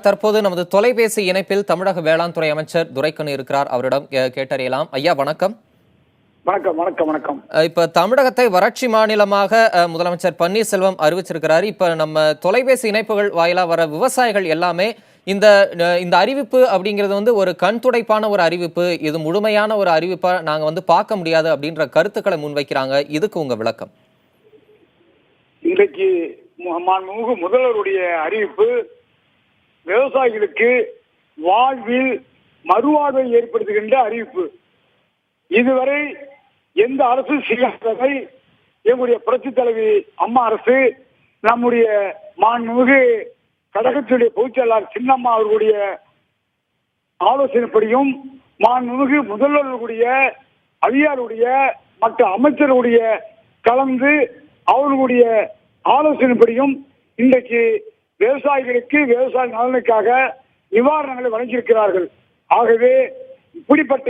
தற்போது நமது தொலைபேசி இணைப்பில் தமிழக வேளாண் துறை அமைச்சர் துரைக்கண்ணு இருக்கிறார். அவரிடம் கேட்டறியலாம். ஐயா வணக்கம். வணக்கம் வணக்கம் வணக்கம். இப்ப தமிழகத்தை வறட்சி மாநிலமாக முதலமைச்சர் பன்னீர்செல்வம் அறிவிச்சிருக்கிறாரு. இப்ப நம்ம தொலைபேசி இணைப்புகள் வாயிலா வர விவசாயிகள் எல்லாமே இந்த இந்த அறிவிப்பு அப்படிங்கிறது ஒரு கண் துடைப்பான ஒரு அறிவிப்பு, இது முழுமையான ஒரு அறிவிப்பா நாங்க பார்க்க முடியாது அப்படின்ற கருத்துக்களை முன்வைக்கிறாங்க. இதுக்கு உங்க விளக்கம்? இன்றைக்கு முதல்வருடைய அறிவிப்பு விவசாயிகளுக்கு வாழ்வில் மறுவாழ்வை ஏற்படுத்துகின்ற அறிவிப்பு. இதுவரை எந்த அரசு செய்யாததை எங்களுடைய புரட்சி தலைவி அம்மா அரசு, நம்முடைய மாண்புமிகு கழகத்துடைய பொதுச்செயலாளர் சின்னம்மா அவர்களுடைய ஆலோசனைப்படியும் மாண்புமிகு முதல்வர்களுடைய அதிகாரியுடைய மற்ற அமைச்சர்களுடைய கலந்து அவர்களுடைய ஆலோசனைப்படியும் இன்றைக்கு விவசாயிகளுக்கு விவசாய நலனுக்காக நிவாரணங்களை வழங்கியிருக்கிறார்கள். ஆகவே இப்படிப்பட்ட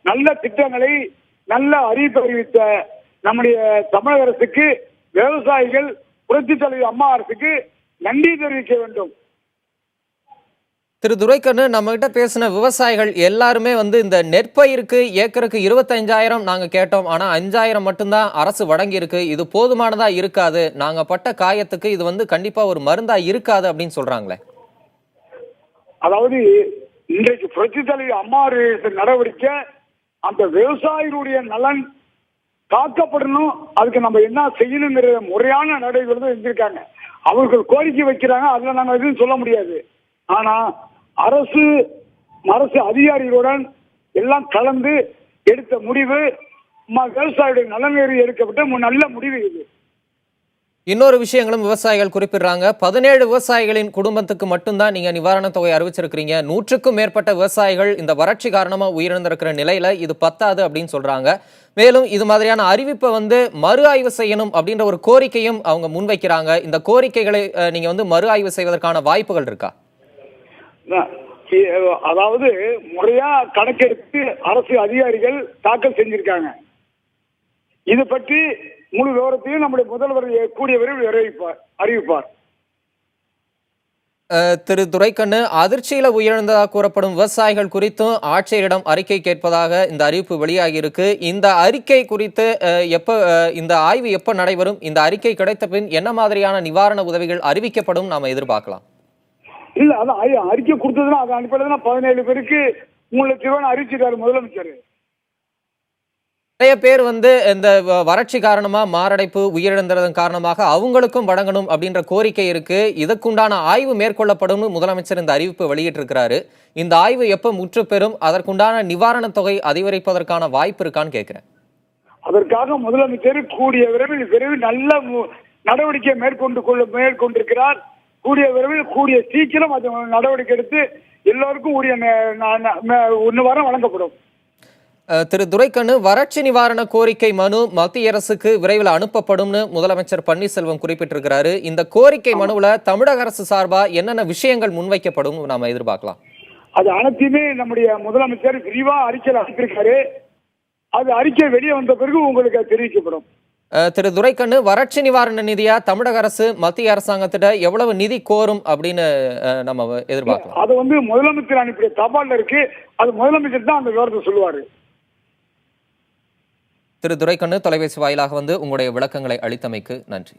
நல்ல திட்டங்களை நல்ல அறிவித்த நம்முடைய தமிழக அரசுக்கு விவசாயிகள் புரட்சி தலைவர் அம்மா அரசுக்கு நன்றி தெரிவிக்க வேண்டும். திரு துரைக்கண்ணு, நம்ம கிட்ட பேசின விவசாயிகள் எல்லாருமே இந்த நெற்பயிருக்கு ஏக்கருக்கு 25,000 நாங்க கேட்டோம், ஆனா 5,000 மட்டும்தான் அரசு வழங்கி இருக்கு, இது போதுமானதா இருக்காது, நாங்க பட்ட காயத்துக்கு இது கண்டிப்பா ஒரு மருந்தா இருக்காது அப்படின்னு சொல்றாங்களே. அதாவது இன்றைக்கு புரட்சி தலைவர் அம்மா நடவடிக்கை அந்த விவசாயிகளுடைய நலன் காக்கப்படணும், அதுக்கு நம்ம என்ன செய்யணுங்கிற முறையான நடவடிக்கைகள் தான் செஞ்சிருக்காங்க. அவர்கள் கோரிக்கை வைக்கிறாங்க, அதுல நாங்க எதுவும் சொல்ல முடியாது. ஆனா அரசு அதிகாரிகளுடன் எல்லாம் கலந்து எடுத்த முடிவு விவசாயிகளுடைய நலன் எடுக்கப்பட்ட நல்ல முடிவு இது. இன்னொரு விஷயங்களும் விவசாயிகள் குறிப்பிடுறாங்க. 17 விவசாயிகளின் குடும்பத்துக்கு மட்டும்தான் நீங்க நிவாரண தொகை அறிவிச்சிருக்கிறீங்க. 100க்கும் மேற்பட்ட விவசாயிகள் இந்த வறட்சி காரணமா உயிரிழந்திருக்கிற நிலையில இது பத்தாது அப்படின்னு சொல்றாங்க. மேலும் இது மாதிரியான அறிவிப்பை மறு ஆய்வு செய்யணும் அப்படின்ற ஒரு கோரிக்கையும் அவங்க முன்வைக்கிறாங்க. இந்த கோரிக்கைகளை நீங்க மறு ஆய்வு செய்வதற்கான வாய்ப்புகள் இருக்கா? அதாவது முறையா கணக்கெடுத்து அரசு அதிகாரிகள் தாக்கல் செஞ்சிருக்காங்க. இது பற்றி முழு விவரத்தையும் நம்முடைய முதல்வர் கூடிய விரைவில் அறிவிப்பார். திரு துரைக்கண்ணு, அதிர்ச்சியில உயிரிழந்ததாக கூறப்படும் விவசாயிகள் குறித்தும் ஆட்சியரிடம் அறிக்கை கேட்பதாக இந்த அறிவிப்பு வெளியாகி இருக்கு. இந்த அறிக்கை குறித்து இந்த ஆய்வு எப்ப நடைபெறும்? இந்த அறிக்கை கிடைத்த பின் என்ன மாதிரியான நிவாரண உதவிகள் அறிவிக்கப்படும் நாம எதிர்பார்க்கலாம்? இல்ல, அதான் அறிக்கை கொடுத்ததுன்னா அதை அனுப்பினா 17 பேருக்கு 3 லட்சம் ரூபாய் அறிவிச்சிருக்காரு முதலமைச்சர். நிறைய பேர் இந்த வறட்சி காரணமா மாரடைப்பு உயிரிழந்ததன் காரணமாக அவங்களுக்கும் வழங்கணும் அப்படின்ற கோரிக்கை இருக்கு. இதற்குண்டான ஆய்வு மேற்கொள்ளப்படும் முதலமைச்சர் இந்த அறிவிப்பு வெளியிட்டிருக்கிறாரு. இந்த ஆய்வு எப்ப முற்று பெறும்? அதற்குண்டான நிவாரண தொகை அதிகரிப்பதற்கான வாய்ப்பு இருக்கான்னு கேட்கிறேன். அதற்காக முதலமைச்சர் கூடிய விரைவில் நல்ல நடவடிக்கை மேற்கொண்டிருக்கிறார். கூடிய சீக்கிரம் அது நடவடிக்கை எடுத்து எல்லோருக்கும் உரிய 1 வாரம் வழங்கப்படும். திரு துரைக்கண்ணு, வறட்சி நிவாரண கோரிக்கை மனு மத்திய அரசுக்கு விரைவில் அனுப்பப்படும்னு முதலமைச்சர் பன்னீர்செல்வம் குறிப்பிட்டிருக்கிறாரு. இந்த கோரிக்கை மனுவுல தமிழக அரசு சார்பா என்னென்ன விஷயங்கள் முன்வைக்கப்படும் நாம எதிர்பார்க்கலாம்? அது அனைத்துமே நம்முடைய முதலமைச்சர் விரிவா அறிக்கையில் அனுப்பியிருக்காரு. அது அறிக்கை வெளியே வந்த பிறகு உங்களுக்கு தெரிவிக்கப்படும். திரு துரைக்கண்ணு, வறட்சி நிவாரண நிதியா தமிழக அரசு மத்திய அரசாங்கத்திட்ட எவ்வளவு நிதி கோரும் அப்படின்னு நம்ம எதிர்பார்க்கலாம்? அது முதலமைச்சர் அனுப்பிய தபால்ல இருக்கு. அது முதலமைச்சர் தான் அந்த விவரத்தை சொல்லுவாரு. திரு துரைக்கண்ணு, தொலைபேசி வாயிலாக உங்களுடைய விளக்கங்களை அளித்தமைக்கு நன்றி.